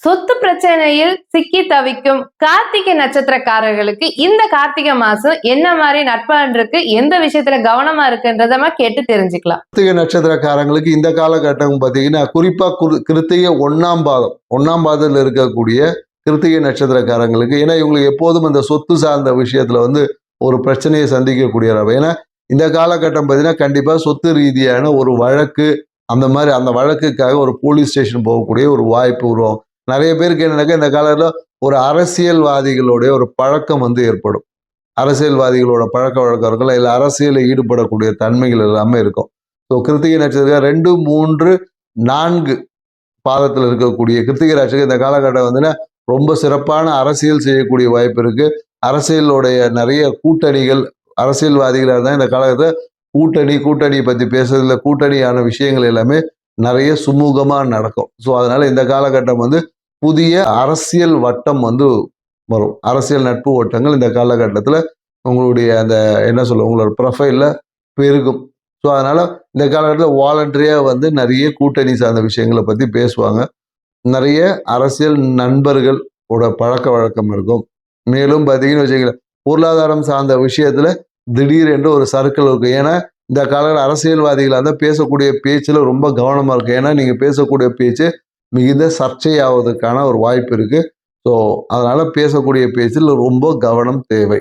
சொத்து பிரச்சனையில் சிக்கி தவிக்கும் கார்த்திகை நட்சத்திரக்காரர்களுக்கு இந்த கார்த்திகை மாசம் என்ன மாதிரி நட்பலன் இருக்கு, எந்த விஷயத்துல கவனமா இருக்குன்றத நம்ம கேட்டு தெரிஞ்சுக்கலாம். கிருத்திகை நட்சத்திரக்காரங்களுக்கு இந்த காலகட்டம் பார்த்தீங்கன்னா குறிப்பா கிருத்திகை ஒன்னாம் பாதத்தில் இருக்கக்கூடிய கிருத்திகை நட்சத்திரக்காரங்களுக்கு, ஏன்னா இவங்களுக்கு எப்போதும் இந்த சொத்து சார்ந்த விஷயத்துல ஒரு பிரச்சனையை சந்திக்கக்கூடிய, ஏன்னா இந்த காலகட்டம் பார்த்தீங்கன்னா கண்டிப்பா சொத்து ரீதியான ஒரு வழக்கு, அந்த வழக்குக்காக ஒரு போலீஸ் ஸ்டேஷன் போகக்கூடிய ஒரு வாய்ப்பு உருவாகும். நிறைய பேருக்கு என்னன்னாக்கா இந்த காலத்தில் ஒரு அரசியல்வாதிகளுடைய ஒரு பழக்கம் ஏற்படும். அரசியல்வாதிகளோட பழக்க வழக்கங்கள் இல்லை அரசியலில் ஈடுபடக்கூடிய தன்மைகள் எல்லாமே இருக்கும். ஸோ கிருத்திகை நட்சத்திரம் 2, 3, 4 பாதத்தில் இருக்கக்கூடிய கிருத்திகை ராசிக்கு இந்த காலகட்டம் ரொம்ப சிறப்பான அரசியல் செய்யக்கூடிய வாய்ப்பு இருக்கு. அரசியலுடைய நிறைய கூட்டணிகள், அரசியல்வாதிகளாக இருந்தால் இந்த காலகட்டத்தில் கூட்டணி பற்றி பேசுறதுல கூட்டணியான விஷயங்கள் எல்லாமே நிறைய சுமூகமாக நடக்கும். ஸோ அதனால இந்த காலகட்டம் புதிய அரசியல் வட்டம் வரும். அரசியல் நட்பு வட்டங்கள் இந்த காலகட்டத்தில் உங்களுடைய உங்களோட ப்ரொஃபைலில் பெருகும். ஸோ அதனால இந்த காலகட்டத்தில் வாலண்டரியாக நிறைய கூட்டணி சார்ந்த விஷயங்களை பற்றி பேசுவாங்க. நிறைய அரசியல் நண்பர்களோட பழக்க வழக்கம் இருக்கும். மேலும் பார்த்தீங்கன்னு வச்சுக்கோங்களேன், பொருளாதாரம் சார்ந்த விஷயத்துல திடீரென்று ஒரு சர்க்கிள் இருக்கும். ஏன்னா இந்த காலத்தில் அரசியல்வாதிகளாக பேசக்கூடிய பேச்சில் ரொம்ப கவனமாக இருக்கும். ஏன்னா நீங்கள் பேசக்கூடிய பேச்சு மிகுந்த சர்ச்சையாவதுக்கான ஒரு வாய்ப்பு இருக்கு. ஸோ அதனால பேசக்கூடிய பேச்சில் ரொம்ப கவனம் தேவை.